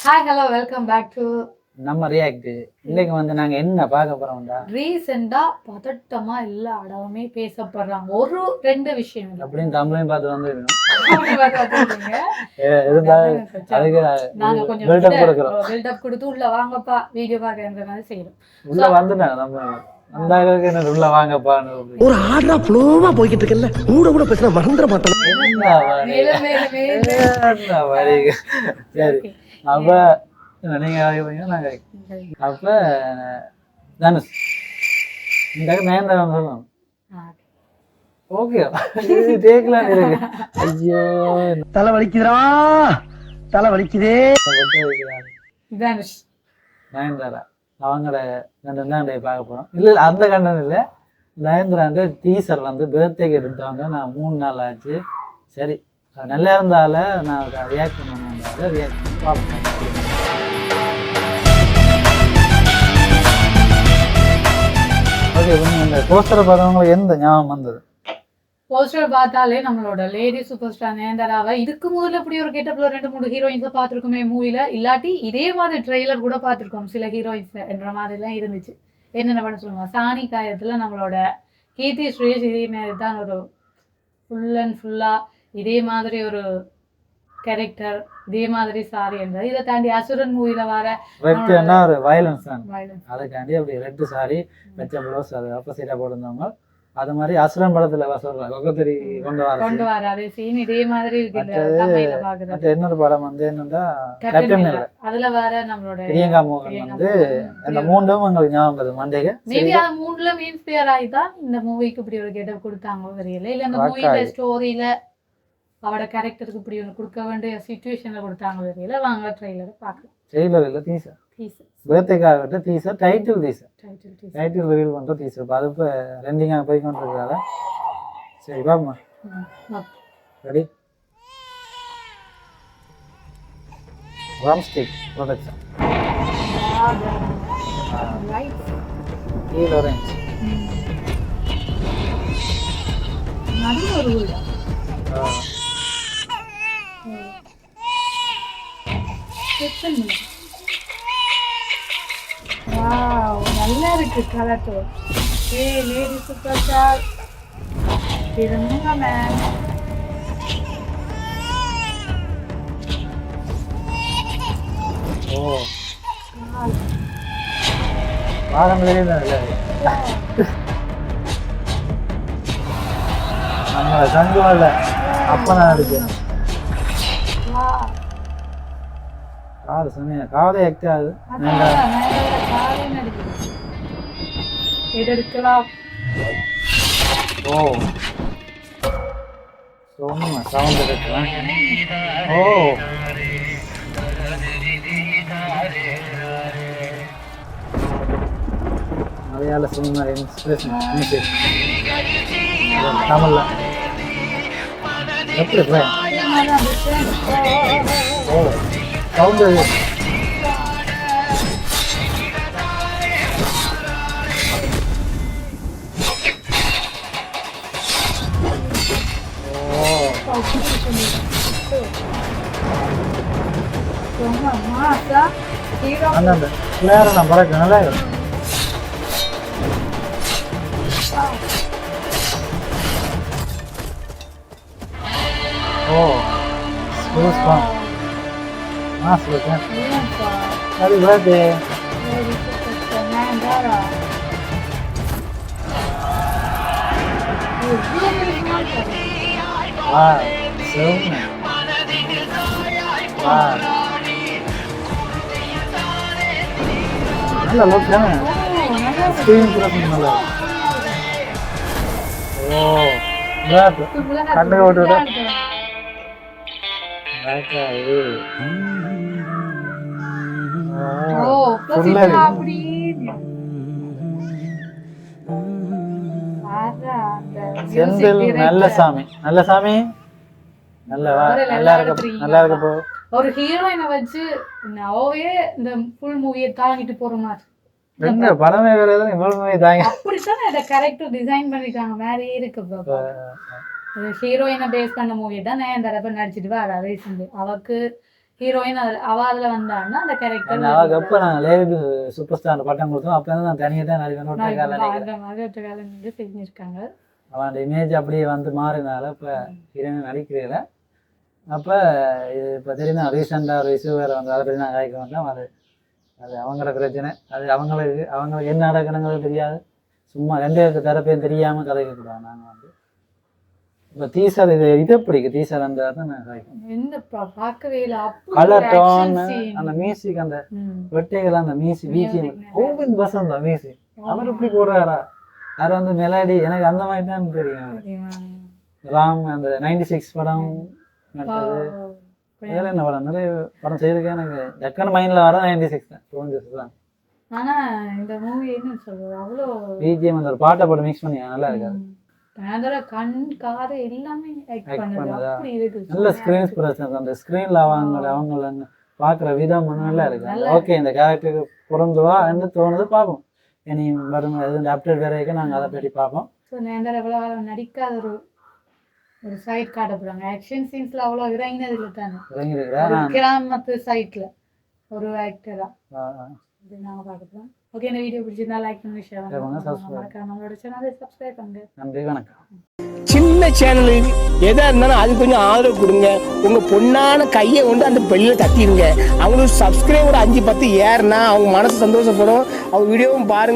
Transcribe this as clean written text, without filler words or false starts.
Hi hello welcome back to நம்ம react. இன்னைக்கு வந்து நாங்க என்ன பார்க்க போறோம்டா, ரீசெண்டா பதட்டமா எல்லா இடமுமே பேசப்படுறாங்க ஒரு ரெண்டு விஷயம் இல்ல. அப்படின்னு தமிழையும் பார்த்து வந்து அப்படி பார்த்துருக்கீங்க. இருந்தாலும் அதுக்கு நாங்க கொஞ்சம் பில்டப் கொடுக்குறோம். பில்டப் கொடுத்து உள்ள வாங்கப்பா வீடியோ பார்க்கற மாதிரி செய்யறோம். உள்ள வந்துட்டாங்க நம்ம அந்த அளவுக்கு என்ன உள்ள வாங்கப்பான்னு ஒரு ஆர்டரா ஃப்ளோவா போய்கிட்டு இருக்கல கூட கூட பேசினா மறந்துட மாட்டேன். சரி அப்ப நீங்க நாங்க அப்ப தனுஷ் இந்த நயன்தாரா சொல்லணும். ஓகே டேக்லாம் இருக்கு. ஐயோ தலை வலிக்குதுடா, தலை வலிக்குதே. தனுஷ் நயன்தாரா அவங்கள கண்டன் பார்க்க போறோம். இல்ல அந்த கண்டன் இல்லை, நயன்தாராண்ட டீசர் வந்து பர்த்டேக்கு எடுத்தவங்க. நான் 3 நாள் ஆச்சு. சரி நல்லா இருந்தால நான் ரியாக்ட் பண்ண ரியாக்ட் பண்ணி பார்ப்பேன். ஓகே, இந்த போஸ்டரை பார்த்தவங்களுக்கு எந்த ஞாபகம் வந்தது? போஸ்டர் பார்த்தாலே நம்மளோட லேடி சூப்பர் ஸ்டார் நயன்தாராவை இதுக்கு முதல்ல இப்படி ஒரு கெட்டப்ல 2-3 ஹீரோயின்ஸை பார்த்துருக்கோமே மூவில, இல்லாட்டி இதே மாதிரி ட்ரெய்லர் கூட பார்த்துருக்கோம் சில ஹீரோயின்ஸ் என்ற மாதிரிலாம் இருந்துச்சு. என்னென்ன பண்ண சொல்லுவாங்க, சாணி காயத்துல நம்மளோட கீர்த்தி சுரேஷ் இதே மாதிரி தான் ஒரு ஃபுல் அண்ட் ஃபுல்லா இதே மாதிரி ஒரு கேரக்டர், இதே மாதிரி சாரி என்றது. இதை தாண்டி அசுரன் மூவில வர ரெட்னா ஒரு வயலன்ஸ் தான், அதுக்காண்டி அப்படி ரெட்டு சாரி வச்ச ப்ளவுஸ் அது ஆப்போசிட்டா போட்டிருந்தவங்க. அது மாதிரி அசுரன் படத்துல சொல்றாங்க கொக்கத்தெரி கொண்டு வர அதே சீன் இதே மாதிரி இன்னொரு படம் வந்து என்னன்னா கேப்டன். அதுல வர நம்மளோட பிரியங்கா மோகன் வந்து அந்த 3ம் உங்களுக்கு ஞாபகம் வருது மண்டேக. மேபி அது 3ல இன்ஸ்பயர் ஆகி தான் இந்த மூவிக்கு இப்படி ஒரு கெட்டப் கொடுத்தாங்க தெரியல. இல்ல இந்த மூவில ஸ்டோரியில அவட கேரக்டருக்கு இப்படி ஒன்று கொடுக்க வேண்டிய சிச்சுவேஷன்ல கொடுத்தாங்க தெரியல. வாங்க ட்ரெய்லரை பார்க்கலாம். ட்ரெய்லர் இல்லை, டீசர். பர்த்டேக்காக டீசர், டைட்டில் ரிவீல் பண்ணுற டீசர். அது இப்போ ரெண்டிங்காக போய் கொண்டிருக்காங்க. சரி பாப்போமா, ரெடி? ராம்ஸ்டிக் production, orange. நல்லா இருக்கு கலர். லேடி சூப்பர் ஸ்டார் திரும்ப மேம். ஓ பாரம்பரியம் இல்லை நம்ம சங்குவல்ல அப்ப நான் இருக்கேன். காது சொன்னீங்க, காதை எக்ட் ஆகுது. எடுக்கலாம். ஓ சொன்ன சவுண்ட் எடுக்கலாம். ஓ மலையாள சினிமா இன்ஸ்பிரேஷன் மியூசிக் தமிழ்ல எப்படி? ஓ சவுண்டு அந்த பிளேயர் நான் பறக்க நல்லா இருக்கும். ஓ ஸ்போர்ட்ஸ் மாஸ் இருக்கேன். Happy birthday. நல்ல லோக் தானே, ஸ்க்ரீன் கூட நல்லா. ஓ கண்ணு ஓட்டு செந்தில். நல்ல சாமி, நல்ல சாமி, நல்லா இருக்க போ. ஒரு ஹீரோயினை வச்சு நோவே இந்த ஃபுல் மூவியை தாங்கிட்டு போற மாதிரி படமே வேற எதுவும் இவ்வளவு மூவி தாங்க. அப்படித்தான் இதை கரெக்டா டிசைன் பண்ணிருக்காங்க. வேற இருக்கு ஹீரோயினை பேஸ் பண்ண மூவி தான் நயன்தாரா நடிச்சிட்டு வர ரீசெண்ட். அவருக்கு ஹீரோயின் அவ அதுல வந்தான்னா அந்த கேரக்டர் அவளுக்கு எப்போ நாங்கள் லேடி சூப்பர் ஸ்டார் பட்டம் கொடுத்தோம் அப்போ தான் நான் தனியாக தான் நடிகணும் அந்த மாதிரி ஒற்ற காலம் வந்து செஞ்சிருக்காங்க. அவன் இமேஜ் அப்படியே வந்து மாறினால இப்போ ஹீரோயின் நடிக்கிறீங்கள அப்போ இது இப்போ தெரியும் ரீசெண்டாக ஒரு இஷ்யூ வேறு வந்து அதை பற்றி நான் காய்க்க வந்தோம். அது அவங்களோட பிரச்சனை. அது அவங்களுக்கு என்ன நடக்கணுங்கிறது தெரியாது. சும்மா ரெண்டு பேருக்கு தரப்பையும் தெரியாமல் கதைக்கக்கூடாது. நாங்கள் வந்து இப்போ டீசர் இது பிடிக்கும். டீசர் அந்த நான் காய்க்கும் பார்க்கவே இல்லை. கலர் டோன் அந்த மியூசிக் அந்த வெட்டைகள் அந்த music BGM Govind Vasanth music அவர் இப்படி போடுறாரா அது வந்து மெலடி எனக்கு அந்த மாதிரி தான் தெரியும். ராம் அந்த 96 படம் நட்டது வேற என்ன படம் நிறைய படம் செய்திருக்கேன். எனக்கு டக்குன்னு மைண்டில் வர 96 தான். ஆனா இந்த மூவி என்ன சொல்றது அவ்வளோ பிஜிஎம் அந்த ஒரு பாட்டை போட்டு மிக்ஸ் பண்ணி நல்லா இருக்காது. கண் காது எல்லாமே நல்ல ஸ்கிரீன் எக்ஸ்பிரஷன் அந்த ஸ்கிரீன்ல அவங்கள பாக்குற விதம் நல்லா இருக்கு. ஓகே இந்த கேரக்டருக்கு பொருந்துவா என்று தோணுது. பார்ப்போம் இனி வரும் அப்டேட் வேற இருக்கு. நாங்கள் அதை பற்றி பார்ப்போம். நடிக்காத ஒரு சைட் காட்டப்படுறாங்க. ஆக்ஷன் சீன்ஸ்ல அவ்வளவு இறங்கினது இல்லை தானே. இறங்கிருக்கிறேன் கிராமத்து சைட்ல ஒரு ஆக்டரா நாங்க பார்க்கலாம். ஓகே இந்த வீடியோ பிடிச்சிருந்தா லைக் பண்ணுங்க, ஷேர் பண்ணுங்க, நம்மளோட சேனலை சப்ஸ்கிரைப் பண்ணுங்க. நன்றி, வணக்கம். சின்ன சேனல் எதா இருந்தாலும் அது கொஞ்சம் ஆதரவு கொடுங்க. உங்க பொண்ணான கையை கொண்டு அந்த பெல்லில தட்டிடுங்க. அவங்களுக்கு சப்ஸ்கிரைபர் 5-10 ஏறுனா அவங்க மனசு சந்தோஷப்படும். அவங்க வீடியோவும் பாருங்க.